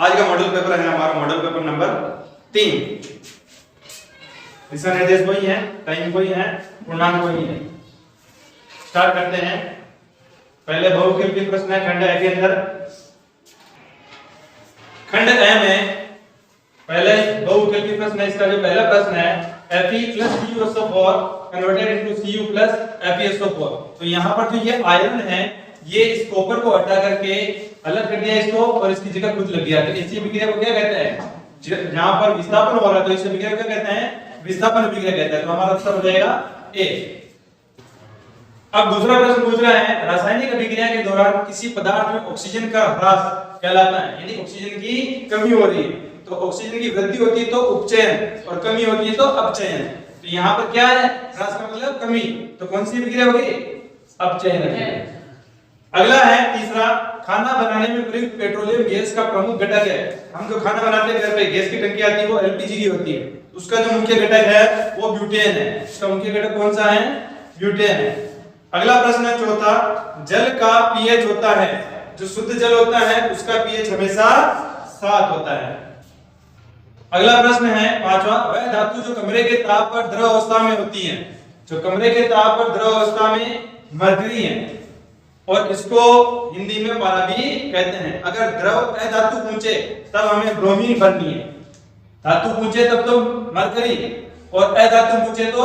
आज का model paper है हमारा मॉडल पेपर नंबर 3। दिशा निर्देश वही है, टाइम वही है, पूर्णांक वही है। स्टार्ट करते हैं। पहले बहुविकल्पी प्रश्न है खंड ए के अंदर। खंड ए में पहले बहुविकल्पी प्रश्न है। इसका जो पहला प्रश्न है Fe plus CuSO4 converted into Cu plus FeSO4। तो यहाँ पर जो ये आयरन है ये इस कॉपर को हटा करके अलग कर दिया इसको और इसकी जगह खुद लग गया। तो इसी अभिक्रिया को क्या कहते हैं? जहां पर विस्थापन हो रहा है तो इस अभिक्रिया को क्या कहते हैं? विस्थापन अभिक्रिया कहते हैं। तो हमारा उत्तर हो जाएगा ए। अब दूसरा प्रश्न पूछ रहा है रासायनिक अभिक्रिया के दौरान किसी पदार्थ में ऑक्सीजन का ह्रास कहलाता है, यानी ऑक्सीजन की कमी हो रही है। तो ऑक्सीजन की वृद्धि होती है तो उपचयन और कमी होती है तो अपचयन। तो यहाँ पर क्या है? ह्रास का मतलब कमी। तो कौन सी अभिक्रिया होगी? अपचयन। अगला है तीसरा, खाना बनाने में प्रयुक्त पेट्रोलियम गैस का प्रमुख घटक है। हम जो खाना बनाते हैं घर पे गैस की टंकी आती है वो एलपीजी की होती है। उसका जो मुख्य घटक है वो ब्यूटेन है। उसका मुख्य घटक कौन सा है? ब्यूटेन है। अगला प्रश्न है चौथा, जल का पीएच होता है, जो शुद्ध जल होता है उसका पीएच हमेशा 7 होता है। अगला प्रश्न है पांचवा, वह धातु जो कमरे के ताप पर द्रव अवस्था में होती है, जो कमरे के ताप पर द्रव अवस्था में मरकरी है और इसको हिंदी में पारा भी कहते हैं। अगर द्रव अधातु पूछे तब हमें ब्रोमीन भरनी है, धातु पूछे तब तो मरकरी और अधातु पूछे तो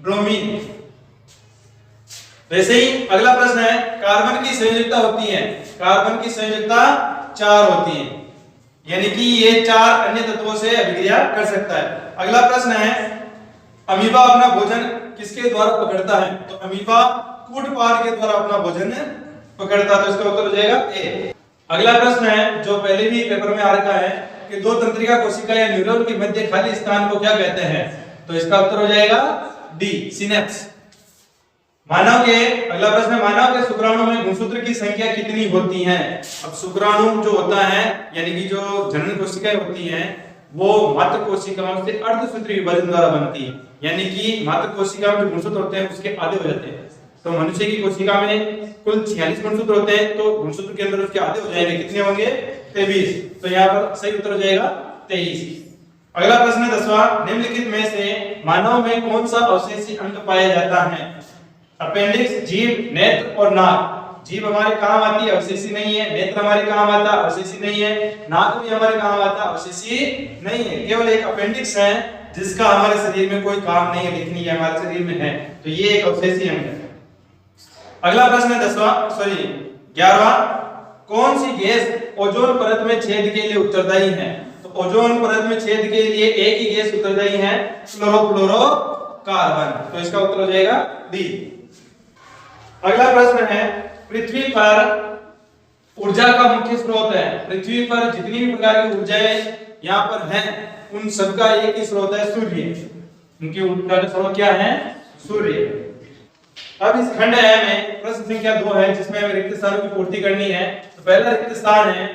ब्रोमीन। वैसे ही अगला प्रश्न है कार्बन की संयोजकता होती है, कार्बन की संयोजकता 4 होती है, यानी कि ये 4 अन्य तत्वों से अभिक्रिया कर सकता है। अगला प्रश्न है अमीबा अपना भोजन किसके द्वारा पकड़ता है? तो अमीबा कूटपार के द्वारा अपना भोजन पकड़ता है। तो इसका उत्तर हो जाएगा ए। अगला प्रश्न है जो पहले भी पेपर में आ रखा है कि दो तंत्रिका कोशिका या न्यूरॉन के मध्य खाली स्थान को क्या कहते हैं? तो इसका उत्तर हो जाएगा डी, सिनेप्स। मानव के अगला प्रश्न है मानव के शुक्राणु में गुणसूत्र की संख्या कितनी होती है? अब शुक्राणु जो होता है यानी कि जो जनन कोशिकाएं होती हैं वो मातृ कोशिकाओं से अर्धसूत्री विभाजन द्वारा बनती है, यानी कि मातृ कोशिकाओं के गुणसूत्र होते हैं उसके आधे हो जाते हैं। तो मनुष्य की कोशिका में कुल 46 गुणसूत्र होते हैं, तो गुणसूत्र के अंदर उसके आधे हो जाएंगे। कितने होंगे? 23। तो यहाँ पर सही उत्तर हो जाएगा 23। अगला प्रश्न है 10वां, निम्नलिखित में से मानव में कौन सा अवशेषी अंग पाया जाता है? अपेंडिक्स, जीभ, नेत्र और नाक। जीभ हमारे काम आती है, अवशेषी नहीं है। नेत्र हमारे काम आता है, अवशेषी नहीं है। नाक भी हमारे काम आता है, अवशेषी नहीं है। केवल एक अपेंडिक्स है जिसका हमारे शरीर में कोई काम नहीं है, लेकिन ये हमारे शरीर में है, तो ये एक अवशेषी अंग है। अगला प्रश्न है 11वां, कौन सी गैस ओजोन परत में छेद के लिए उत्तरदायी है? तो ओजोन परत में छेद के लिए एक ही गैस उत्तरदायी है, क्लोरोफ्लोरोकार्बन। तो इसका उत्तर हो जाएगा डी। अगला प्रश्न है पृथ्वी पर ऊर्जा का मुख्य स्रोत है। पृथ्वी पर जितनी भी प्रकार की ऊर्जाएं यहाँ पर हैं उन सबका एक ही स्रोत है, सूर्य। उनकी ऊर्जा का स्रोत क्या है? सूर्य। अब इस खंड ए में प्रश्न संख्या 2 है जिसमें हमें रिक्त स्थानों की पूर्ति करनी है। तो पहला रिक्त स्थान है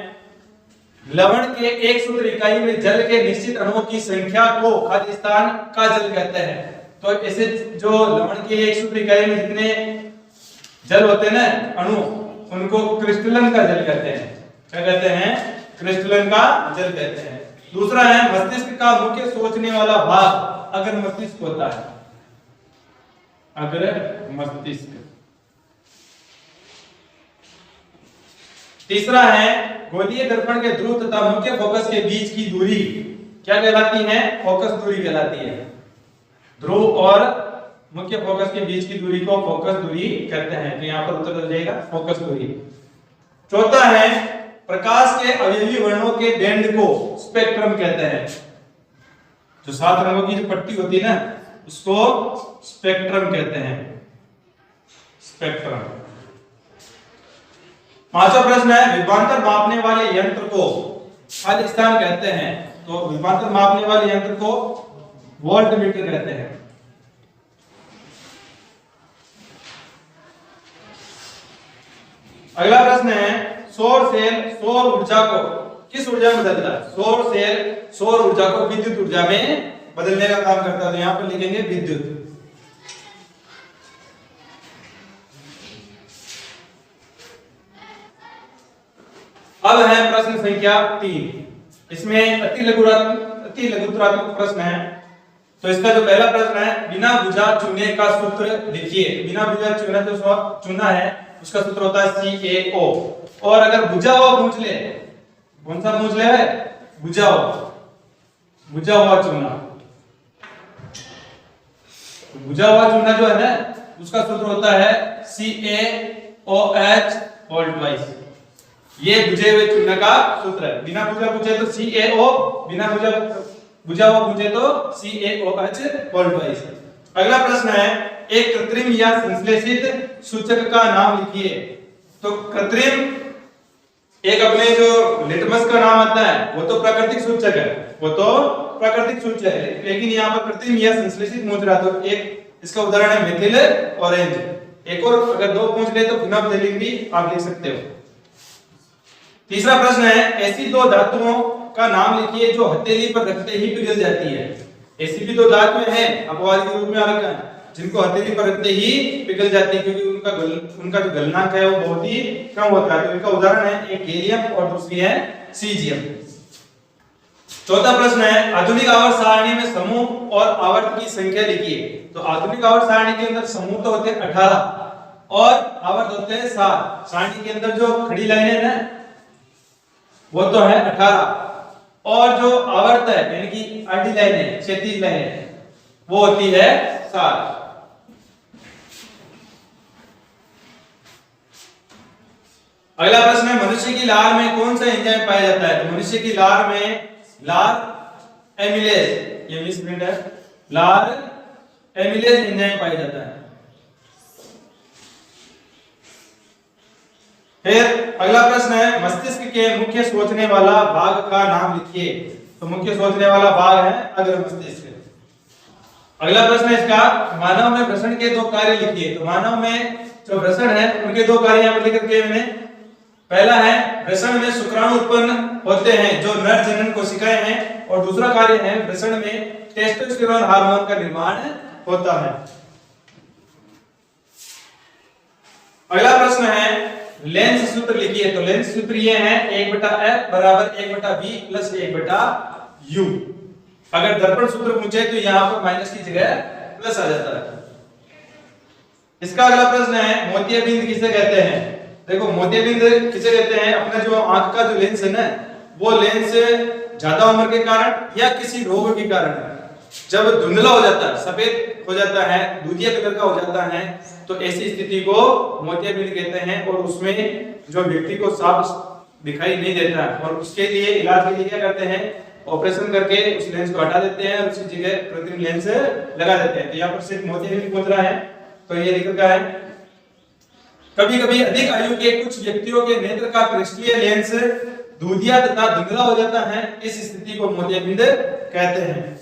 लवण के एक सूत्र इकाई में जल के निश्चित अणुओं की संख्या को खाली स्थान का जल कहते हैं। तो ऐसे जो लवण के एक सूत्र इकाई में जितने जल होते हैं ना अणु, उनको क्रिस्टलन का जल कहते हैं। क्या कहते हैं? क्रिस्टलन का जल कहते हैं। दूसरा है मस्तिष्क का मुख्य सोचने वाला भाग अगर मस्तिष्क होता है, अगर मस्तिष्क। तीसरा है गोलीय दर्पण के ध्रुव तथा मुख्य फोकस के बीच की दूरी क्या कहलाती है? फोकस दूरी कहलाती है। ध्रुव और मुख्य फोकस के बीच की दूरी को फोकस दूरी कहते हैं। तो यहाँ पर उत्तर हो जाएगा फोकस दूरी। चौथा है प्रकाश के अवयवी वर्णों के बैंड को स्पेक्ट्रम कहते हैं। जो 7 रंगों की जो पट्टी होती है ना उसको स्पेक्ट्रम कहते हैं, स्पेक्ट्रम। 5वां प्रश्न है विभवांतर मापने वाले यंत्र को खाली स्थान कहते हैं। तो विभवांतर मापने वाले यंत्र को वोल्टमीटर कहते हैं। अगला प्रश्न है सौर सेल सौर ऊर्जा को किस ऊर्जा में बदलता है? सौर सेल सौर ऊर्जा को विद्युत ऊर्जा में बदलने का काम करता है। तो यहां पर लिखेंगे विद्युत। अब है प्रश्न संख्या 3। इसमें अति लघुत्तरात्मक प्रश्न है। तो इसका जो पहला प्रश्न है, बिना भुजा चूने का सूत्र लिखिए। बिना भुजा चूना जो चूना है उसका सूत्र होता है CaO। और अगर भुजा हुआ पूछ ले, कौन सा पूछ ले है? भुजा हुआ चूना। भुजा हुआ चूना जो है ना उसका सूत्र होता है CaOH होल ट्वाइस। ये भुजे हुए चूना का सूत्र है। बिना भुजा पूछे तो CaO, बिना भुजा हुआ पूछे तो CaOH होल ट्वाइस। अगला प्रश्न है, एक कृत्रिम या संश्लेषित सूचक का नाम लिखिए। तो कृत्रिम, एक अपने जो लिटमस का नाम आता है वो तो प्राकृतिक सूचक है, लेकिन यहाँ पर कृत्रिम या संश्लेषित पूछ रहा। तो एक इसका उदाहरण है मिथिल ऑरेंज। एक और अगर दो पूछ ले तो फिनोप्थेलिन भी आप लिख सकते हो। तीसरा प्रश्न है, ऐसी दो धातुओं का नाम लिखिए जो हथेली पर रखते ही पिघल जाती है। ऐसी भी दो धातुएं हैं, अपवाद के रूप में आ रखा है, जिनको हथेली पर रखते ही पिघल जाती है, क्योंकि उनका जो गलनांक है वो बहुत ही कम होता है। तो इनका उदाहरण है एक गैलियम और दूसरी है सीजियम। चौथा प्रश्न है, आधुनिक आवर्त सारणी में समूह और आवर्त की संख्या लिखिए। तो आधुनिक आवर्त सारणी के अंदर समूह तो होते हैं 18 और आवर्त होते हैं 7। सारणी के अंदर जो खड़ी लाइनें है वो तो है 18 और जो आवर्त है यानी कि आडी लाइनें, क्षैतिज लाइनें, वो होती है 7। अगला प्रश्न है, मनुष्य की लार में कौन सा एंजाइम पाया जाता है? तो मनुष्य की लार में लार एमिलेज, ये मिसप्रिंट है, लार एमिलेज एंजाइम पाया जाता है। फिर अगला प्रश्न है, मस्तिष्क के मुख्य सोचने वाला भाग का नाम लिखिए। तो मुख्य सोचने वाला भाग है अग्र मस्तिष्क। अगला प्रश्न है इसका, मानव में वृषण के दो कार्य लिखिए। तो मानव में जो वृषण है उनके दो कार्य यहां पर लिख के मैंने। पहला है, वृषण में शुक्राणु उत्पन्न होते हैं जो नर जनन कोशिकाएं हैं, और दूसरा कार्य है वृषण में टेस्टोस्टेरोन हार्मोन का निर्माण होता है। अगला प्रश्न है, लेंस सूत्र लिखिए। तो लेंस सूत्र ये है 1/f बराबर 1/v प्लस 1/u। अगर दर्पण सूत्र पूछे तो यहाँ पर माइनस की जगह प्लस आ जाता है। इसका अगला प्रश्न है, मोतियाबिंद किसे कहते हैं? देखो मोतियाबिंद किसे कहते हैं, अपना जो आंख का जो लेंस है ना, वो लेंस ज्यादा उम्र के कारण या किसी रोग के कारण जब धुंधला हो जाता है, सफेद हो जाता है, दूधिया कलर का हो जाता है, तो ऐसी स्थिति को मोतियाबिंद कहते हैं। और उसमें जो व्यक्ति को साफ दिखाई नहीं देता है, और उसके लिए इलाज के लिए क्या करते हैं, ऑपरेशन करके उस लेंस को हटा देते हैं और उसी जगह कृत्रिम लेंस लगा देते हैं। तो यहाँ पर सिर्फ मोतियाबिंद पूछ रहा है, तो ये लिख रखा है। कभी कभी अधिक आयु के कुछ व्यक्तियों के नेत्र का क्रिस्टलीय लेंस दूधिया तथा धुंधला हो जाता है, इस स्थिति को मोतियाबिंद कहते हैं।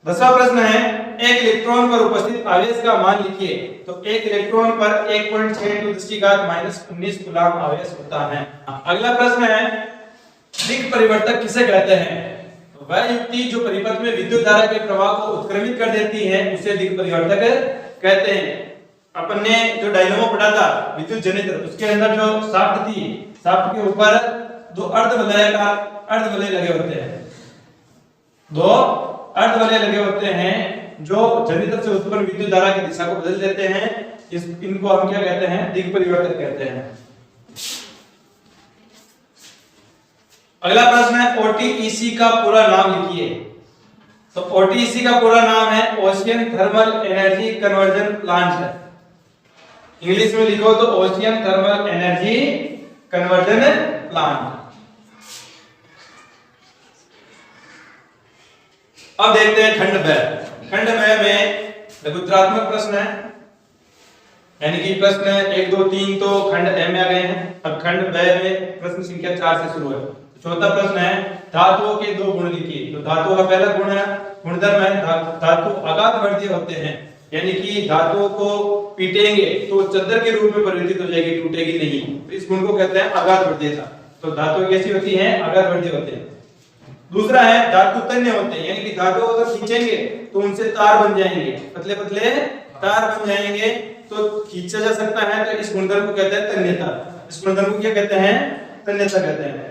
10वां प्रश्न है, एक इलेक्ट्रॉन पर उपस्थित आवेश का मान लिखिए। तो एक इलेक्ट्रॉन पर 1.6 × 10⁻⁹ कूलम आवेश होता है। अगला प्रश्न है, दिक् परिवर्तक किसे कहते हैं? तो वह युक्ति जो परिपथ में विद्युत धारा के प्रवाह को उत्क्रमित कर देती है उसे दिक् परिवर्तक कहते हैं। अपन ने जो डायनामो पढ़ा था विद्युत जनरेटर, उसके अंदर जो शाफ्ट थी, शाफ्ट के ऊपर दो अर्धवलय लगे होते हैं, दो अर्धवलय लगे होते हैं जो जनरेटर से उत्पन्न विद्युत धारा की दिशा को बदल देते हैं। इनको हम क्या कहते हैं? दिक् परिवर्तक कहते हैं। अगला प्रश्न है, OTEC का पूरा नाम लिखिए। तो OTEC का पूरा नाम है ocean thermal energy conversion plant. English में लिखो तो ocean thermal energy conversion plant. अब देखते हैं खंड ब। खंड ब में लघुत्तरात्मक प्रश्न है, यानी कि प्रश्न 1 2 3 तो खंड ए में आ गए हैं। अब खंड ब में प्रश्न संख्या 4 से शुरू है। चौथा प्रश्न है, धातुओं के दो गुण लिखिए। तो धातुओं का पहला गुण है गुणधर्म है, धातु अगाधवर्तीय होते हैं, यानी कि धातुओं को पीटेंगे तो चद्दर के रूप में परिवर्तित हो जाएगी, टूटेगी नहीं। तो इस गुण को कहते हैं अगाधवर्तीयता। तो धातु कैसी होती है? अगाधवर्तीय होते हैं। दूसरा है धातु तन्य होते हैं, यानी कि धातु को अगर खींचेंगे तो उनसे तार बन जाएंगे, पतले पतले तार बन जाएंगे, तो खींचा जा सकता है। तो इस गुणधर्म को कहते हैं तन्यता। इस गुणधर्म को क्या कहते हैं? तन्यता कहते हैं।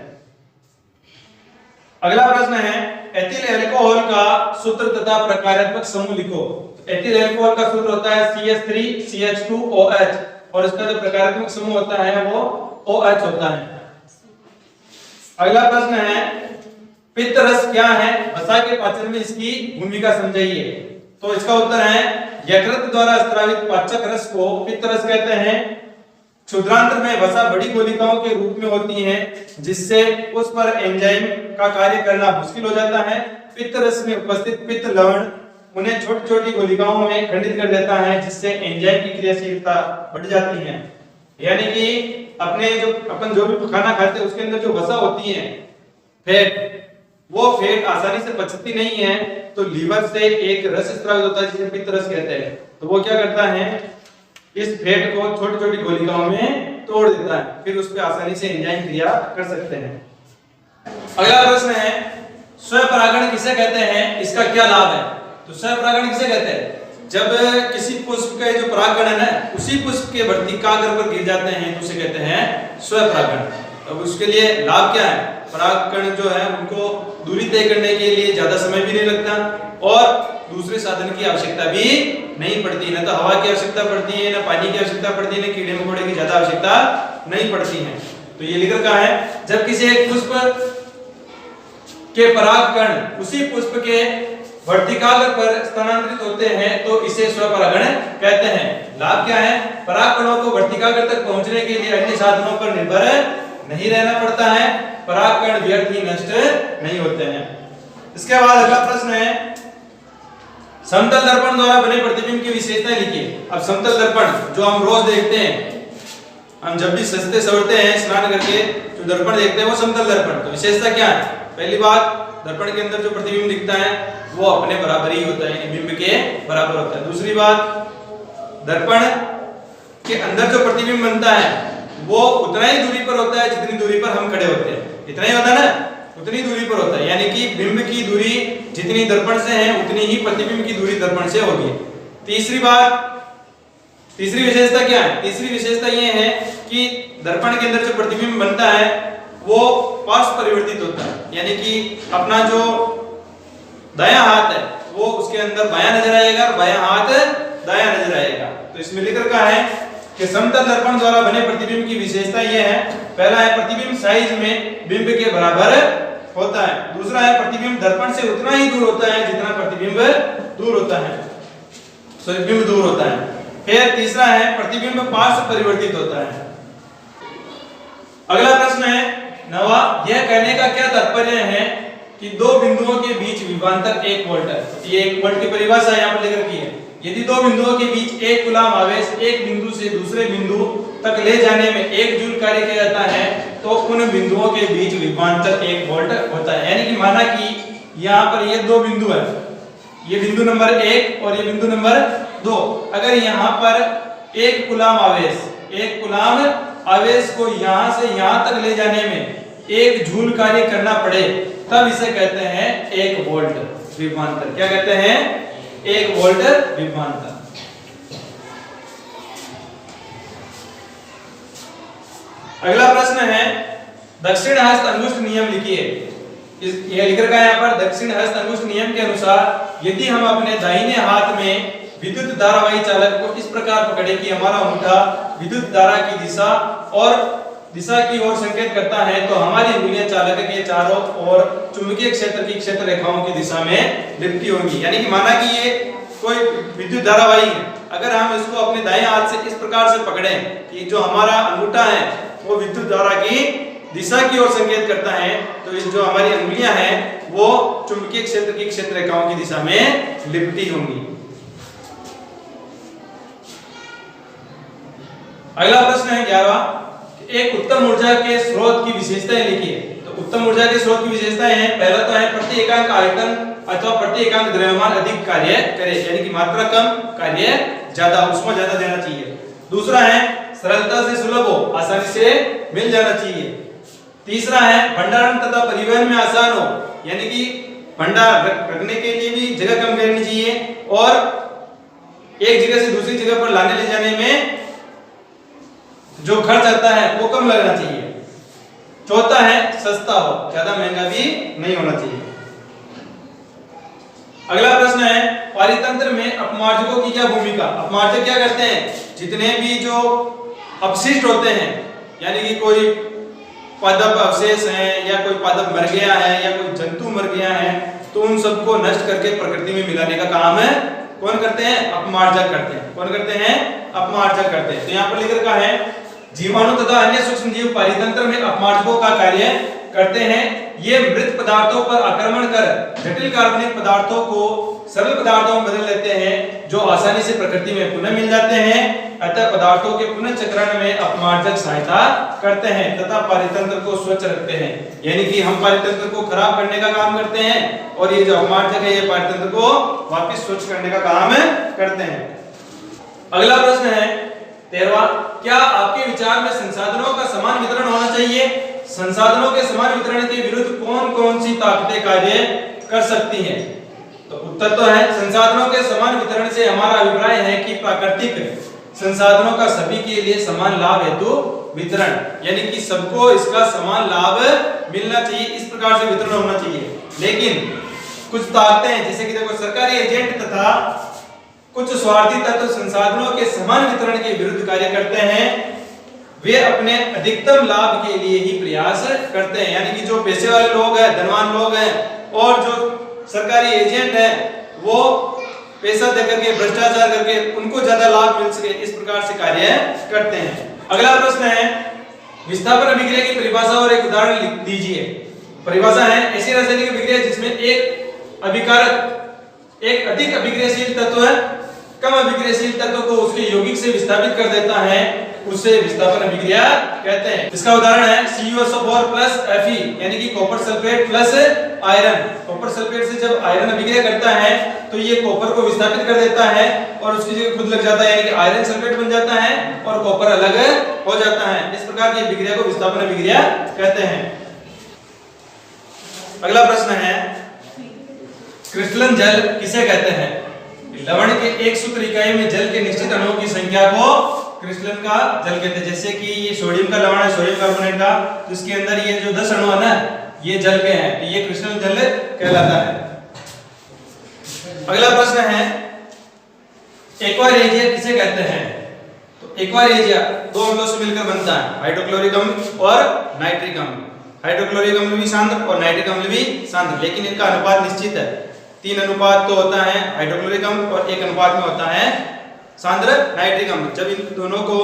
अगला प्रश्न है एथिल अल्कोहल का सूत्र तथा प्रकार्यात्मक समूह लिखो। एथिल अल्कोहल का सूत्र होता है CH3CH2OH और इसका जो प्रकार्यात्मक समूह होता है वो OH होता है। अगला प्रश्न है पित्त रस क्या है, वसा के पाचन में इसकी भूमिका समझाइए। तो इसका उत्तर है यकृत द्वारा स्रावित पाचक रस को पित्त रस कहते हैं। क्षुद्रांत्र में वसा बड़ी गोलिकाओं के रूप में होती है जिससे उस पर एंजाइम का कार्य करना मुश्किल हो जाता है। पित्त रस में उपस्थित पित्त लवण उन्हें छोटी छोटी गोलिकाओं में खंडित कर देता है जिससे एंजाइम की क्रियाशीलता बढ़ जाती है। यानी कि अपन जो भी खाना खाते हैं उसके अंदर जो वसा होती है फैट, वो फैट आसानी से पचती नहीं है तो लीवर से एक रस स्रावित होता है जिसे पित्त रस कहते हैं। तो वो क्या करता है इस फैट को छोटी छोटी गोलिकाओं में तोड़ देता है, फिर उस पर आसानी से एंजाइम क्रिया कर सकते हैं। अगला प्रश्न है स्वपरागण किसे कहते हैं, इसका क्या लाभ है। तो स्वपरागण किसे कहते हैं, जब किसी पुष्प के जो परागकण है ना उसी पुष्प के वर्तिकाग्र पर गिर जाते हैं तो उसे कहते हैं स्वपरागण। अब उसके लिए लाभ क्या है, परागकण जो है उनको दूरी तय करने के लिए ज्यादा समय भी नहीं लगता और दूसरे साधन की आवश्यकता भी नहीं पड़ती, न तो हवा की आवश्यकता पड़ती है, न पानी की आवश्यकता पड़ती है, न कीड़े मकोड़े की ज्यादा आवश्यकता नहीं पड़ती है। तो ये लिख रखा है जब किसी एक पुष्प के परागकण उसी पुष्प के वर्तिकाग्र पर स्थानांतरित होते हैं तो इसे स्वपरागण कहते हैं। लाभ क्या है, परागकणों को वर्तिकाग्र तक पहुंचने के लिए अन्य साधनों पर निर्भर नहीं रहना पड़ता है, परागकण व्यर्थ ही नष्ट नहीं होते हैं। इसके बाद अगला प्रश्न है समतल दर्पण द्वारा बने प्रतिबिंब की विशेषताएं लिखिए। अब समतल दर्पण जो हम रोज देखते हैं, हम जब भी सजते सवरते हैं स्नान करके जो दर्पण देखते हैं वो समतल दर्पण। तो विशेषता क्या है, पहली बात दर्पण के अंदर जो प्रतिबिंब दिखता है वो अपने बराबर ही होता है, बिंब के बराबर होता है। दूसरी बात दर्पण के अंदर जो प्रतिबिंब बनता है वो उतना ही दूरी पर होता है जितनी दूरी पर हम खड़े होते हैं, इतना ही होता है ना, उतनी दूरी पर होता है। यानी कि बिंब की दूरी जितनी दर्पण से है उतनी ही प्रतिबिंब की दूरी दर्पण से होगी। तीसरी बात, तीसरी विशेषता क्या है, तीसरी विशेषता ये है कि दर्पण के अंदर जो प्रतिबिंब बनता है वो पार्श्व परिवर्तित होता है, यानी कि अपना जो दायां हाथ है वो उसके अंदर बायां नजर आएगा और बायां हाथ दायां नजर आएगा। तो इसमें लिख रखा है कि समतल दर्पण द्वारा बने प्रतिबिंब की विशेषता यह है, पहला है प्रतिबिंब साइज में बिंब के बराबर होता है, दूसरा है प्रतिबिंब दर्पण से उतना ही दूर होता है जितना प्रतिबिंब दूर होता है, बिंब दूर होता है। फिर तीसरा है प्रतिबिंब पार्श्व परिवर्तित होता है। अगला प्रश्न है नवा, यह कहने का क्या तात्पर्य है कि दो बिंदुओं के बीच विभवांतर 1 वोल्ट है। ये 1 वोल्ट की परिभाषा यहां पर लिख रखी है। यदि दो बिंदुओं के बीच एक कूलाम आवेश एक बिंदु से दूसरे बिंदु तक ले जाने में 1 जूल कार्य किया जाता है तो उन बिंदुओं के बीच विभवांतर 1 वोल्ट होता है। यानी कि माना कि यहाँ पर ये दो बिंदु है, ये बिंदु नंबर 1 और ये बिंदु नंबर 2। अगर यहाँ पर एक कूलाम आवेश को यहाँ से यहाँ तक ले जाने में 1 जूल कार्य करना पड़े तब इसे कहते हैं 1 वोल्ट विभवांतर। क्या कहते हैं, 1 वोल्ट विभवांतर। अगला प्रश्न है दक्षिण हस्त अंगुष्ठ नियम लिखिए। यह लिख रखा है यहाँ पर दक्षिण हस्त अंगुष्ठ नियम के अनुसार यदि हम अपने दाहिने हाथ में विद्युत धारावाही चालक को इस प्रकार पकड़े कि हमारा अंगूठा विद्युत धारा की दिशा की ओर संकेत करता है तो हमारी उंगलियां चालक के चारों ओर चुंबकीय क्षेत्र की क्षेत्र रेखाओं की दिशा में लिपटी होंगी। यानी कि माना कि ये कोई विद्युत धारावाही है, अगर हम इसको अपने दाएं हाथ से इस प्रकार से पकड़ें कि जो हमारा अंगूठा है वो विद्युत धारा की दिशा की ओर संकेत करता है तो इस जो हमारी अंगुलियां हैं वो चुंबकीय क्षेत्र की क्षेत्र रेखाओं की दिशा में लिपटी होंगी। अगला प्रश्न है 11वां, एक उत्तम ऊर्जा के स्रोत की विशेषताएं लिखिए। तो उत्तम ऊर्जा के स्रोत की विशेषताएं हैं, पहला तो है प्रति एकांक आयतन अथवा प्रति एकांक द्रव्यमान अधिक कार्य करे, यानी कि मात्रा कम कार्य ज्यादा, उष्मा ज्यादा देना चाहिए। दूसरा है सरलता से सुलभ हो, आसानी से मिल जाना चाहिए। तीसरा है भंडारण तथा परिवहन में आसान हो, यानी कि भंडार रखने के लिए भी जगह कम करनी चाहिए और एक जगह से दूसरी जगह पर लाने ले जाने में जो खर्च आता है वो कम लगना चाहिए। चौथा है सस्ता हो, ज्यादा महंगा भी नहीं होना चाहिए। अगला प्रश्न है पारितंत्र में अपमार्जकों की क्या भूमिका। अपमार्जक क्या करते हैं, जितने भी जो अपशिष्ट होते हैं, यानी कि कोई पादप अवशेष है या कोई पादप मर गया है या कोई जंतु मर गया है, तो उन सबको नष्ट करके प्रकृति में मिलाने का काम है कौन करते हैं, अपमार्जक करते हैं। कौन करते हैं, अपमार्जक करते हैं। तो यहाँ पर लिख रखा है जीवाणु तथा अन्य सूक्ष्म जीव पारितंत्र में अपमार्जकों का कार्य करते हैं। ये मृत पदार्थों पर आक्रमण कर जटिल कार्बनिक पदार्थों को सरल पदार्थों में बदल लेते हैं, जो आसानी से प्रकृति में पुनः मिल जाते हैं। अतः पदार्थों के पुनः चक्रण में अपमार्जक सहायता करते हैं तथा पारितंत्र को स्वच्छ रखते हैं। यानी कि हम पारितंत्र को खराब करने का काम करते हैं और ये जो अपमार्जक है ये पारितंत्र को वापस स्वच्छ करने का काम करते हैं। अगला प्रश्न है 13वां, क्या आपके विचार में संसाधनों का समान वितरण होना चाहिए। संसाधनों के समान वितरण के विरुद्ध कौन कौन सी ताकतें कार्य कर सकती हैं। तो उत्तर तो है संसाधनों के समान वितरण से हमारा अभिप्राय है कि प्राकृतिक संसाधनों का सभी के लिए समान लाभ हेतु वितरण, यानी कि सबको इसका समान लाभ मिलना चाहिए, इस प्रकार से वितरण होना चाहिए। लेकिन कुछ ताकतें हैं, जैसे कि देखो सरकारी एजेंट तथा कुछ स्वार्थी तत्व संसाधनों के समान वितरण के विरुद्ध कार्य करते हैं। वे अपने अधिकतम लाभ के लिए ही प्रयास करते हैं, यानी कि जो पैसे वाले लोग हैं, धनवान लोग हैं, और जो सरकारी एजेंट है वो पैसा देकर के भ्रष्टाचार करके उनको ज्यादा लाभ मिल सके, इस प्रकार से कार्य करते हैं। अगला प्रश्न है विस्थापन अभिक्रिया की परिभाषा और एक उदाहरण लिख दीजिए। परिभाषा है ऐसी रासायनिक अभिक्रिया जिसमें एक अभिकारक एक अधिक अभिक्रियाशील तत्व है कम अभिक्रियाशील तत्व को उसके यौगिक से विस्थापित कर देता है, उसे विस्थापन अभिक्रिया कहते हैं। इसका उदाहरण है CuSO4 प्लस Fe, यानी कि copper sulphate plus iron. Copper sulphate से जब आयरन अभिक्रिया करता है तो ये कॉपर को विस्थापित कर देता है और उसकी जगह खुद लग जाता है, यानी कि आयरन सल्फेट बन जाता है और कॉपर अलग हो जाता है। इस प्रकार की अभिक्रिया को विस्थापन अभिक्रिया कहते हैं। अगला प्रश्न है क्रिस्टलन जल किसे कहते हैं। लवण के एक सूत्र इकाई में जल के निश्चित अणुओं की संख्या को क्रिस्टलन का जल कहते हैं। जैसे कि ये सोडियम का लवण है, सोडियम कार्बोनेट का, तो इसके अंदर ये जो 10 अणु है ना, ये जल के हैं, तो ये क्रिस्टलन जल कहलाता है। अगला प्रश्न है एक्वा रेजिया किसे कहते हैं। तो एक्वा रेजिया दो अम्लों से मिलकर बनता है, हाइड्रोक्लोरिक अम्ल और नाइट्रिक अम्ल। हाइड्रोक्लोरिक अम्ल भी सांद्र और नाइट्रिक अम्ल भी सांद्र, लेकिन इनका अनुपात निश्चित है। 3 अनुपात तो होता है हाइड्रोक्लोरिक अम्ल और 1 अनुपात में होता है सांद्र नाइट्रिक अम्ल। जब इन दोनों को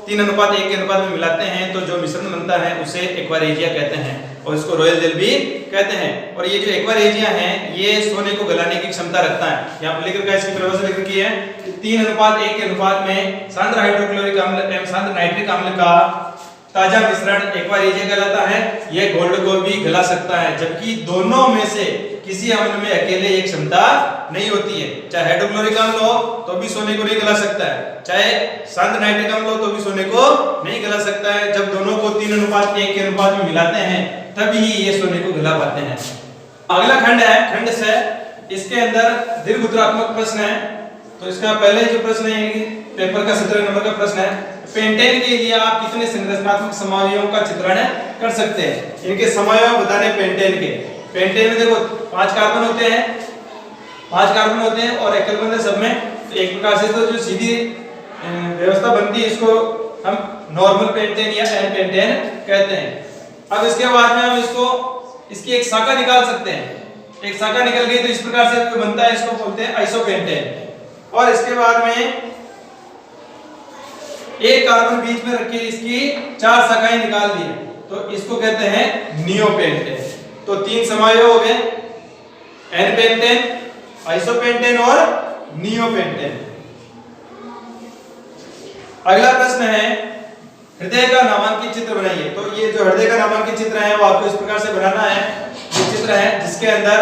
3 अनुपात 1 के अनुपात में मिलाते हैं तो जो मिश्रण बनता है उसे एक्वा रेजिया कहते हैं और इसको रॉयल जल भी कहते हैं। और ये जो एक्वा रेजिया है ये सोने को गलाने की क्षमता रखता है। यहाँ पर लिख रखा है, इसकी परिभाषा लिख रखी है 3 अनुपात 1 के अनुपात में सांद्र हाइड्रोक्लोरिक अम्ल एवं सांद्र नाइट्रिक अम्ल का ताजा मिश्रण एक्वा रेजिया कहलाता है। यह गोल्ड को भी गला सकता है, जबकि दोनों में से किसी अम्ल में अकेले एक क्षमता नहीं होती है। चाहे हाइड्रोक्लोरिक अम्ल हो तो भी सोने को नहीं गला सकता है, चाहे सांद्र नाइट्रिक अम्ल हो तो भी सोने को नहीं गला सकता है। जब दोनों को 3 अनुपात 1 के अनुपात में मिलाते हैं तभी ये सोने को गला पाते हैं। अगला खंड है खंड 6। इसके अंदर दीर्घ उत्तरात्मक प्रश्न है। तो इसका पहले जो प्रश्न है पेपर का 17 नंबर का प्रश्न है, पेंटेन के लिए आप कितने संरचनात्मक समूहों का चित्रण कर सकते हैं। इनके समूह बताने पेंटेन के। पेंटेन में देखो 5 कार्बन होते हैं, 5 कार्बन होते हैं और एकल बंध है सब में। तो एक प्रकार से तो जो सीधी व्यवस्था बनती है इसको हम नॉर्मल पेंटेन या एन पेंटेन कहते हैं। अब इसके बाद में हम इसकी एक शाखा निकाल सकते हैं। एक शाखा निकल गई तो इस प्रकार से बनता है, इसको बोलते हैं आइसोपेंटेन। और इसके बाद में एक कार्बन बीच में रख के इसकी 4 शाखाएं निकाल दी तो इसको कहते हैं नियोपेंटेन। तो 3 समूह हो गए, एन पेंटेन, आइसोपेंटेन और नियोपेंटेन। अगला प्रश्न है हृदय का नामांकित चित्र बनाइए। तो ये जो हृदय का नामांकित चित्र है वो आपको इस प्रकार से बनाना है। ये चित्र है जिसके अंदर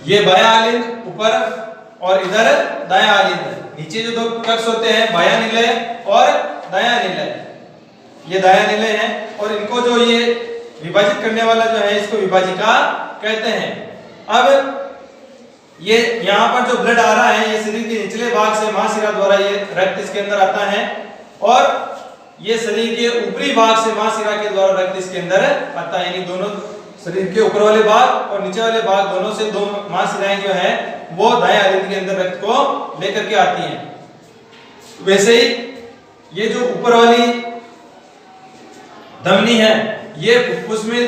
ये बायां आलिंद ऊपर और इधर दायां आलिंद, नीचे जो 2 कक्ष होते हैं बायां निलय और दायां निलय, ये दायां निलय है। और इनको जो ये विभाजित करने वाला जो है इसको विभाजिका कहते हैं। अब ये यहाँ पर जो ब्लड आ रहा है ये शरीर के निचले भाग से महाशिरा द्वारा ये रक्त इसके अंदर आता है और ये शरीर के ऊपरी भाग से महाशिरा के द्वारा रक्त इसके अंदर आता है, यानी दोनों शरीर के ऊपर वाले भाग और नीचे वाले भाग दोनों से दो महाशिराएं जो है वो दाएं आलिंद के अंदर रक्त को लेकर के आती हैं। वैसे ही ये जो ऊपर वाली धमनी है ये फुफ्फुस में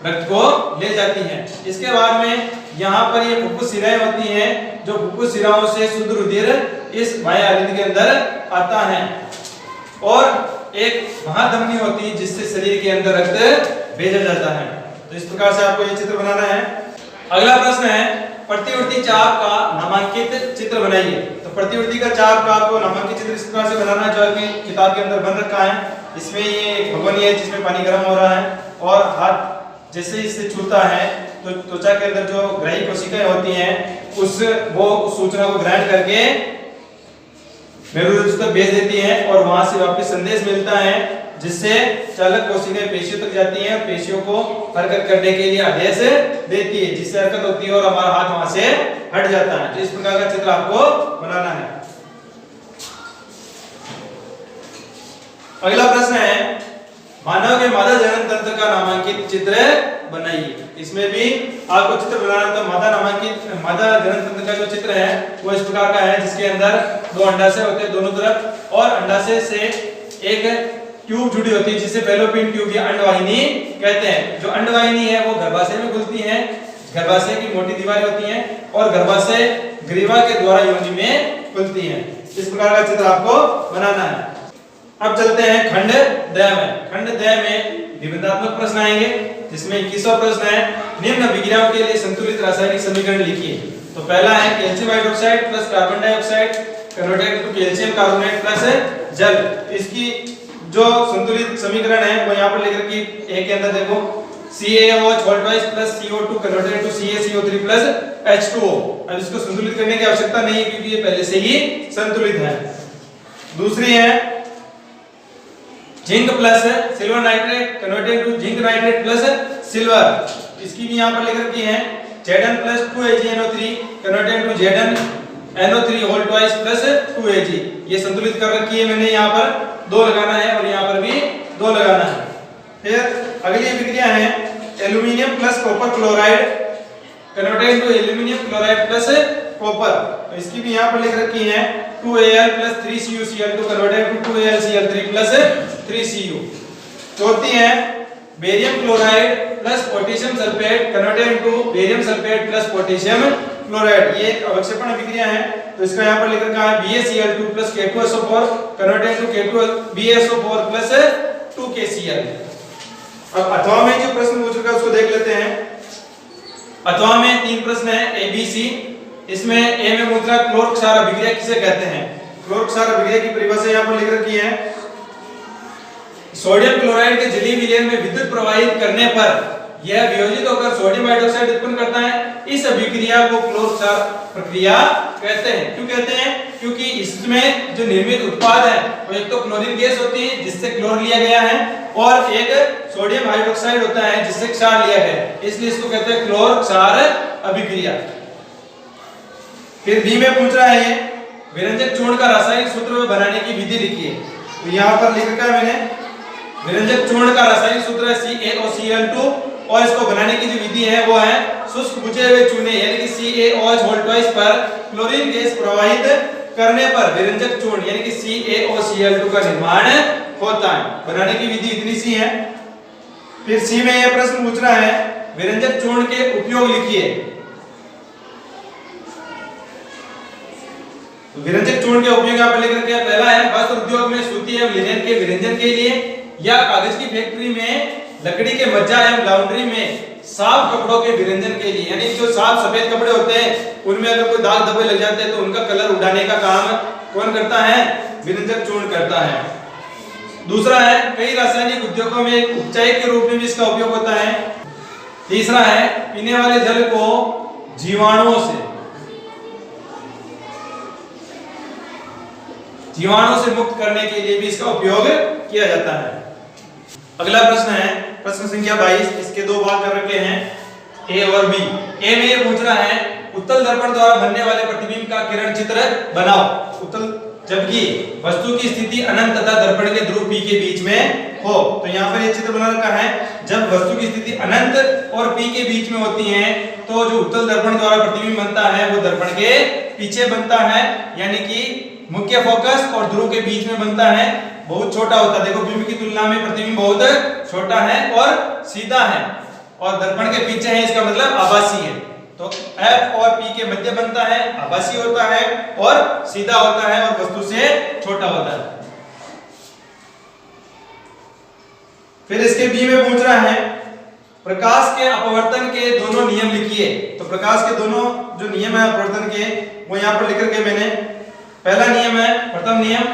रक्त को ले जाती है। इसके बाद में यहाँ पर ये फुफ्फुस शिराएं होती हैं, जो फुफ्फुस शिराओं से शुद्ध रुधिर इस बाएं आलिंद के अंदर आता है, और एक महाधमनी होती है जिससे शरीर के अंदर रक्त भेजा जाता है। तो इस प्रकार से आपको ये चित्र बनाना है। अगला प्रश्न है प्रतिवर्ती चाप का नामांकित चित्र बनाइए। तो प्रतिवर्ती का चाप का आपको नामांकित चित्र इस प्रकार से बनाना है जो कि किताब के अंदर बन रखा है। इसमें ये एक भगोनी है जिसमें पानी गर्म हो रहा है, और हाथ जैसे इससे छूता है तो त्वचा के अंदर जो ग्राही कोशिकाएं होती हैं वो उस सूचना को ग्रहण करके मेरुरज्जु तक भेज देती हैं, और वहां से वापस संदेश मिलता है जिससे चालक कोशिकाएं पेशियों तक जाती हैं, पेशियों को हरकत करने के लिए आदेश देती है, जिससे हरकत होती है और हमारा हाथ वहां से हट जाता है। तो इस प्रकार का चित्र आपको बनाना है। अगला प्रश्न है मानव के मादा जनन तंत्र का नामांकित चित्र बनाइए। इसमें भी आपको चित्र बनाना तो मादा जनन तंत्र का जो चित्र है वो इस प्रकार का है, जिसके अंदर दो अंडाशय होते हैं दोनों तरफ, और अंडाशय से एक ट्यूब जुड़ी होती है जिसे फैलोपियन ट्यूब या अंडवाहिनी कहते हैं। जो अंडवाहिनी है वो गर्भाशय में खुलती है, गर्भाशय की मोटी दीवारें होती हैं, और गर्भाशय ग्रीवा के द्वारा योनि में खुलती हैं। इस प्रकार का चित्र आपको बनाना है। अब चलते हैं खंड द में। खंड द में विभिन्नात्मक प्रश्न आएंगे, जिसमें 21वां प्रश्न है निम्न अभिक्रियाओं के लिए संतुलित रासायनिक समीकरण लिखिए। तो पहला है calcium hydroxide plus carbon dioxide converted to calcium carbonate plus जल। इसकी जो संतुलित समीकरण है वो यहाँ पर लिख रखी है। एक के अंदर देखो CaOH whole twice plus CO2 converted to CaCO3 plus H2O। अब इसको संतुलित करने की आवश्यकता नहीं है क्योंकि ये पहले से ही संतुलित है। दूसरी है zinc plus silver nitrate converted to zinc nitrate plus silver. इसकी भी यहाँ पर लिख रखी है Zn plus 2AgNO3 converted to ZnNO3 whole twice plus 2Ag। ये संतुलित कर रखी है मैंने, यहाँ पर 2 लगाना है और यहाँ पर भी 2 लगाना है। फिर अगली अभिक्रिया है aluminium plus copper chloride converted to aluminium chloride plus copper. तो इसकी भी यहाँ पर लिख रखी है 2Al plus 3CuCl2 converted to 2AlCl3 plus 3Cu। चौथी है barium chloride plus potassium sulphate converted to barium sulphate plus potassium chloride. ये अवक्षेपण अभिक्रिया है, तो इसका यहाँ पर लिख रखा है BaCl2 plus K2SO4 converted to BaSO4 plus 2KCl। अब अथवा में जो प्रश्न पूछ रखा है उसको देख लेते हैं। अथवा में 3 प्रश्न है A B C। इसमें A में पूछ रहा है क्लोर क्षार अभिक्रिया किसे कहते हैं। क्लोर क्षार अभिक्रिया की परिभाषा यहाँ पर लिख रखी है सोडियम क्लोराइड के जलीय विलयन में विद्युत प्रवाहित करने पर यह वियोजित होकर सोडियम हाइड्रोक्साइड उत्पन्न करता है। इस अभिक्रिया को क्लोर क्षार प्रक्रिया कहते हैं। क्यों कहते हैं? क्योंकि इसमें जो निर्मित उत्पाद है वो एक तो क्लोरीन गैस होती है जिससे क्लोर लिया गया है, और एक सोडियम हाइड्रोक्साइड होता है जिससे क्षार लिया गया है, इसलिए इसको कहते हैं क्लोर क्षार अभिक्रिया। फिर बी में पूछ रहा है विरंजक चूर्ण का रासायनिक सूत्र बनाने की विधि लिखिए। तो यहाँ पर लिख रखा है मैंने विरंजक चूर्ण का रासायनिक सूत्र है CaOCl2, और इसको बनाने की जो विधि है वो है शुष्क बुझे हुए चूने यानी कि CaOH whole twice पर क्लोरीन गैस प्रवाहित करने पर विरंजक चूर्ण यानी कि CaOCl2 का निर्माण होता है। बनाने की विधि इतनी सी है। फिर सी में यह प्रश्न पूछ रहा है विरंजक चूर्ण के उपयोग लिखिए। विरंजक चूर्ण के उपयोग यहाँ पर लिख रखे हैं। पहला है वस्त्र उद्योग में सूती एवं लिनन के विरंजन के लिए, या कागज की फैक्ट्री में लकड़ी के मज्जा एवं लॉन्ड्री में साफ कपड़ों के विरंजन के लिए, यानी जो साफ सफेद कपड़े होते हैं उनमें अगर कोई दाग धब्बे लग जाते हैं तो उनका कलर उड़ाने का काम कौन करता है? विरंजक चूर्ण करता है। दूसरा है कई रासायनिक उद्योगों में एक उपचायक के रूप में भी इसका उपयोग होता है। तीसरा है पीने वाले जल को जीवाणुओं से मुक्त करने के लिए भी इसका उपयोग किया जाता है। अगला प्रश्न है प्रश्न संख्या 22। इसके 2 भाग कर रखे हैं ए और बी। ए में ये पूछ रहा है उत्तल दर्पण द्वारा बनने वाले प्रतिबिंब का किरण चित्र बनाओ। उत्तल जबकि वस्तु की स्थिति अनंत तथा दर्पण के ध्रुव P के बीच में हो। तो यहाँ पर ये चित्र बना रखा है, जब वस्तु की स्थिति अनंत और P के बीच में होती है तो जो उत्तल दर्पण द्वारा प्रतिबिंब बनता है वो दर्पण के पीछे बनता है, यानी कि मुख्य फोकस और ध्रुव के बीच में बनता है, बहुत छोटा होता है। देखो बिंब की तुलना में प्रतिबिंब बहुत छोटा है और सीधा है, और दर्पण के पीछे है, इसका मतलब आभासी है। तो F और P के मध्य बनता है, आभासी होता है और सीधा होता है और वस्तु से छोटा होता है। फिर इसके B में पूछ रहा है प्रकाश के अपवर्तन के दोनों नियम लिखिए। तो प्रकाश के दोनों जो नियम है अपवर्तन के वो यहाँ पर लिख करके मैंने, पहला नियम है, प्रथम नियम,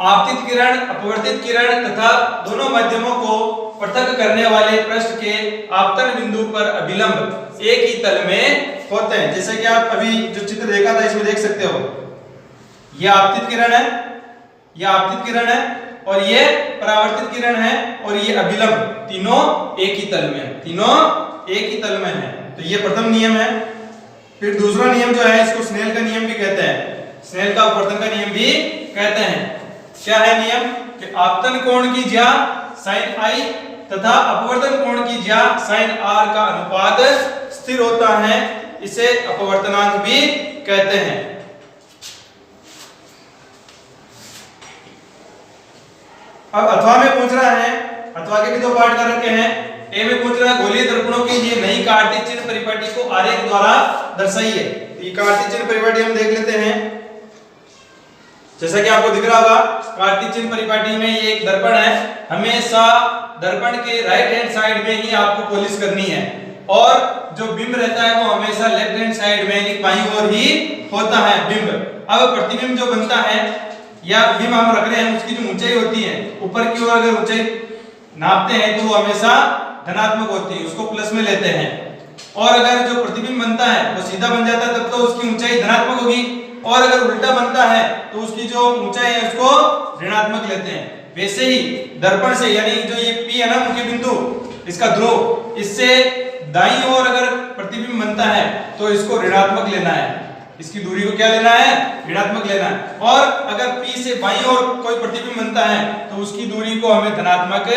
आपतित किरण अपवर्तित किरण तथा दोनों माध्यमों को पृथक करने वाले पृष्ठ के आपतन बिंदु पर अभिलंब एक ही तल में होते हैं। जैसे कि आप अभी जो चित्र देखा था इसमें देख सकते हो, ये आपतित किरण है, ये आपतित किरण है और ये परावर्तित किरण है और ये अभिलंब, तीनों एक ही तल में, तीनों एक ही तल में है। तो ये प्रथम नियम है। फिर दूसरा नियम जो है इसको स्नेल का नियम भी कहते हैं, स्नेल का अपवर्तन का नियम भी कहते हैं। क्या है नियम कि आपतन कोण की ज्या sin i तथा अपवर्तन कोण की ज्या sin r का अनुपात स्थिर होता है, इसे अपवर्तनांक भी कहते हैं। अब अथवा में पूछ रहा है, अथवा के भी दो पार्ट कर रखे हैं। ए में पूछ रहा है गोलीय दर्पणों के लिए नई कार्तीय चिन्ह परिपाटी को आरेख द्वारा दर्शाइए। तो ये कार्तीय चिन्ह परिपाटी हम देख लेते हैं। जैसा कि आपको दिख रहा होगा कार्तीय चिन्ह परिपाटी में ये एक दर्पण है, हमेशा दर्पण के राइट हैंड साइड में ही आपको पॉलिश करनी है और जो बिंब रहता है वो हमेशा लेफ्ट हैंड साइड में यानी बाईं ओर ही होता है बिंब। अब प्रतिबिंब जो बनता है या बिंब हम रख रहे हैं उसकी जो ऊंचाई होती है, ऊपर की ओर अगर ऊंचाई नापते हैं तो वो हमेशा धनात्मक होती है, उसको प्लस में लेते हैं। और अगर जो प्रतिबिंब बनता है वो सीधा बन जाता है तब तो उसकी ऊंचाई धनात्मक होगी, और अगर उल्टा बनता है तो उसकी जो ऊंचाई है उसको ऋणात्मक लेते हैं। वैसे ही दर्पण से यानी जो ये P है ना मुख्य बिंदु, इसका ध्रुव, इससे दाईं ओर अगर प्रतिबिंब बनता है तो इसको ऋणात्मक लेना है, इसकी दूरी को क्या लेना है, ऋणात्मक लेना है। और अगर P से बाईं ओर कोई प्रतिबिंब बनता है तो उसकी दूरी को हमें धनात्मक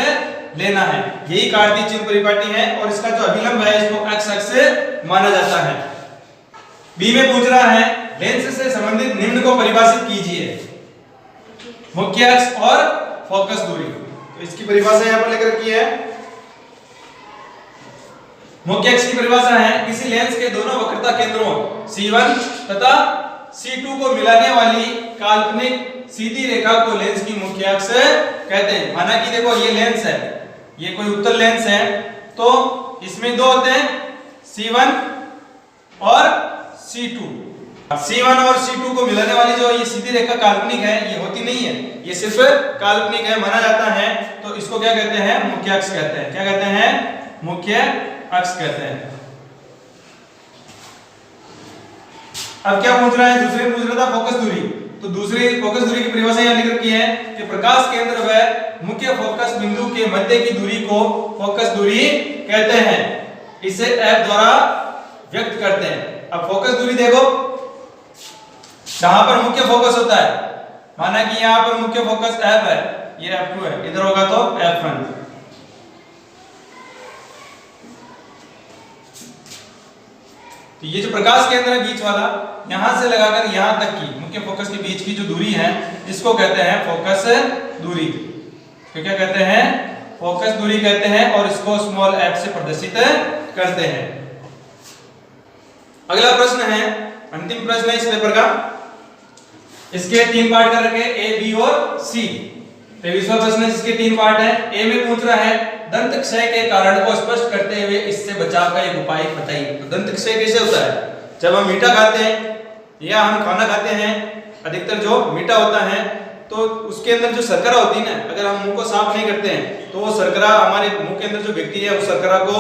लेना है। यही कार्तीय चिन्ह परिपाटी है और इसका जो अभिलंब है इसको x अक्ष माना जाता है। बी में पूछ रहा है लेंस से संबंधित निम्न को परिभाषित कीजिए, मुख्य अक्ष और फोकस दूरी। तो इसकी परिभाषा यहां पर लेकर रखी है। मुख्य अक्ष की परिभाषा है किसी लेंस के दोनों वक्रता केंद्रों C1 तथा C2 को मिलाने वाली काल्पनिक सीधी रेखा को लेंस की मुख्य अक्ष कहते हैं। माना कि देखो ये लेंस है, ये कोई उत्तल लेंस है, तो इसमें दो होते हैं C1 और C2। C1 और C2 को मिलाने वाली जो ये सीधी रेखा काल्पनिक है, ये होती नहीं है, ये सिर्फ काल्पनिक है, माना जाता है। तो इसको क्या कहते हैं, मुख्य अक्ष कहते हैं। क्या कहते हैं, मुख्य अक्ष कहते हैं। अब क्या पूछ रहा है, दूसरे पूछ रहा था फोकस दूरी। तो दूसरी फोकस दूरी की परिभाषा यहां लिख रखी है कि प्रकाश केंद्र व मुख्य फोकस बिंदु के मध्य की दूरी को फोकस दूरी कहते हैं, इसे F द्वारा व्यक्त करते हैं। अब फोकस दूरी देखो, जहां पर मुख्य फोकस होता है, माना कि यहां पर मुख्य फोकस F है, ये F2 है, इधर होगा तो F1। तो ये जो प्रकाश केंद्र है बीच वाला, यहां से लगाकर यहां तक की मुख्य फोकस के बीच की जो दूरी है इसको कहते हैं फोकस दूरी। तो क्या कहते हैं, फोकस दूरी कहते हैं और इसको स्मॉल f से प्रदर्शित करते हैं। अगला प्रश्न है, अंतिम प्रश्न है इस पेपर का। इसके तीन पार्ट कर रखे A, B और C। 23वां प्रश्न है जिसके तीन पार्ट है। A में पूछ रहा है दंत क्षय के कारण को स्पष्ट करते हुए इससे बचाव का एक उपाय बताइए। तो दंत क्षय कैसे होता है, जब हम मीठा खाते हैं या हम खाना खाते हैं, अधिकतर जो मीठा होता है तो उसके अंदर जो शर्करा होती है ना, अगर हम मुंह को साफ नहीं करते हैं तो वो शर्करा हमारे मुंह के अंदर जो बैक्टीरिया है उस शर्करा को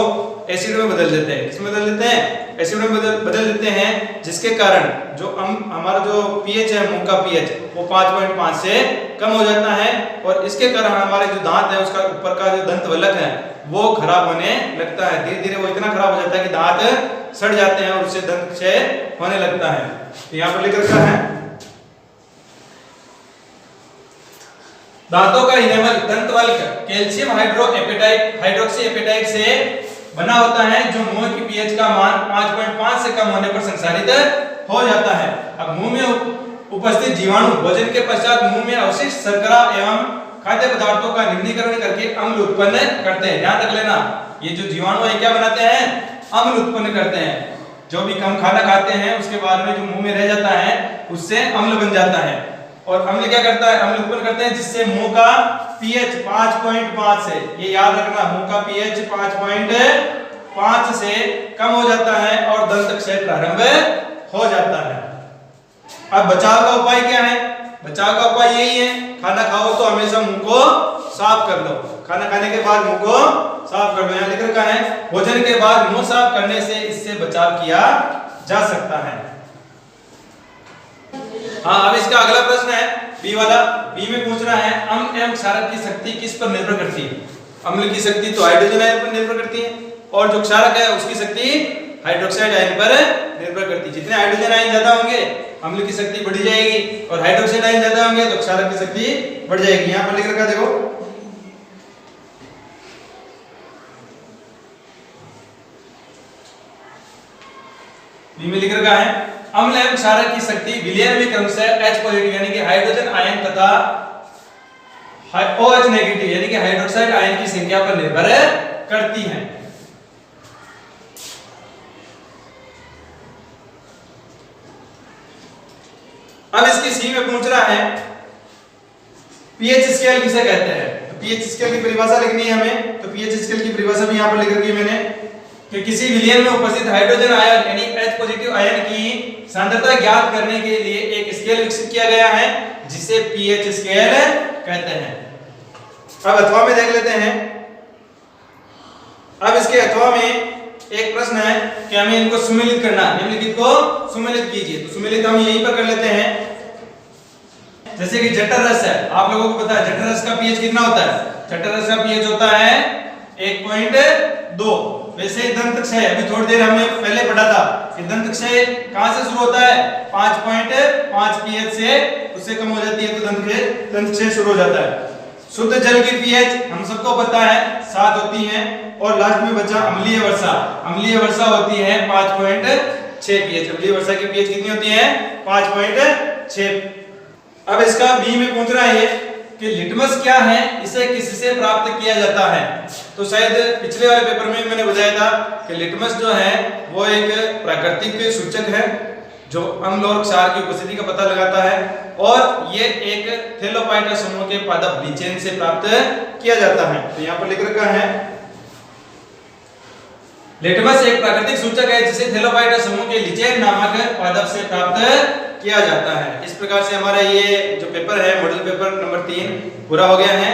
एसिड में बदल देते हैं। किसमें बदल देते हैं, एसिड में बदल देते हैं, जिसके कारण जो हमारा जो पीएच है, मुंह का पीएच, वो 5.5 से कम हो जाता है और इसके कारण हमारे जो दांत है उसका ऊपर का जो दंत वलक है वो खराब होने लगता है। धीरे धीरे वो इतना खराब हो जाता है कि दांत सड़ जाते हैं और उससे दंत क्षय होने लगता है। तो यहाँ पर लिख रखा है दांतों का इनेमल दंतवल्क कैल्शियम हाइड्रोक्सी एपेटाइट से बना होता है जो मुंह की पीएच का मान 5.5 से कम होने पर संसारित हो जाता है। अब मुंह में उपस्थित जीवाणु भोजन के पश्चात मुंह में अवशिष्ट शर्करा एवं खाद्य पदार्थों का निर्णीकरण करके अम्ल उत्पन्न करते हैं। ध्यान रख लेना, ये जो जीवाणु है क्या बनाते हैं? अम्ल उत्पन्न करते हैं। जो भी कम खाना खाते हैं उसके बाद में जो मुंह में रह जाता है उससे अम्ल बन जाता है। और अम्ल क्या करता है? अम्ल उत्पन्न करते हैं जिससे मुंह का पीएच 5.5 से, ये याद रखना, मुंह का पीएच 5.5 से कम हो जाता है और दंत क्षय प्रारंभ हो जाता है। अब बचाव का उपाय क्या है? बचाव का उपाय यही है, खाना खाओ तो हमेशा मुंह को साफ कर लो। खाना खाने के बाद मुंह को साफ कर लो। यहाँ लिख रखा है भोजन के बाद मुंह साफ करने से इससे बचाव किया जा सकता है। हाँ, अब इसका अगला प्रश्न है बी वाला। बी में पूछ रहा है अम्ल एवं क्षारक की शक्ति किस पर निर्भर करती है? अम्ल की शक्ति तो हाइड्रोजन आयन पर निर्भर करती है और जो क्षारक है उसकी शक्ति हाइड्रोक्साइड आयन पर निर्भर करती है। जितने हाइड्रोजन आयन ज्यादा होंगे अम्ल की शक्ति बढ़ जाएगी और हाइड्रोक्साइड आयन ज्यादा होंगे तो क्षारक की शक्ति बढ़ जाएगी। यहाँ पर लिख रखा देखो, बी में लिख रखा है अम्ल एवं क्षारक की शक्ति विलयन में क्रमशः H पॉजिटिव यानी कि हाइड्रोजन आयन तथा OH नेगेटिव यानी कि हाइड्रोक्साइड आयन की संख्या पर निर्भर करती है। अब इसकी सी में पूछ रहा है पीएच स्केल किसे कहते हैं? तो पीएच स्केल की परिभाषा लिखनी है हमें। तो पीएच स्केल की परिभाषा भी यहाँ पर लिख रखी है मैंने कि किसी विलयन में उपस्थित हाइड्रोजन आयन यानी H पॉजिटिव आयन की सांद्रता ज्ञात करने के लिए एक स्केल विकसित किया गया है जिसे पीएच स्केल कहते हैं। अब अथवा में देख लेते हैं। अब इसके अथवा में एक प्रश्न है कि हमें इनको सुमेलित करना, निम्नलिखित को सुमेलित कीजिए। तो सुमेलित हम यहीं पर कर लेते हैं। जैसे कि जठर रस है, आप लोगों को पता है जठर रस का पीएच कितना होता है? जठर रस का पीएच होता है 1.2। वैसे दंत क्षय अभी थोड़ी देर हमने पहले पढ़ा था कि दंत क्षय कहां से शुरू होता है? 5.5 पीएच से, उससे कम हो जाती है तो दंत क्षय शुरू हो जाता है। शुद्ध जल की पीएच हम सबको पता है 7 होती है और लास्ट में बचा अम्लीय वर्षा। अम्लीय वर्षा होती है 5.6 पीएच। अम्लीय वर्षा की पीएच कितनी होती है? 5.6। अब इसका बी में पूछ रहा है कि लिटमस क्या है, इसे किससे प्राप्त किया जाता है? तो शायद पिछले वाले पेपर में मैंने बताया था कि लिटमस जो है वो एक प्राकृतिक सूचक है जो अम्ल और क्षार की उपस्थिति का पता लगाता है और ये एक थैलोपाइटा समूह के पादप लीचेन से प्राप्त किया जाता है। तो यहाँ पर लिख रखा है लिटमस एक प्राकृतिक सूचक है जिसे थैलोपाइटा समूह के लीचेन नामक पादप से प्राप्त किया जाता है। इस प्रकार से हमारा ये जो पेपर है मॉडल पेपर नंबर 3 पूरा हो गया है।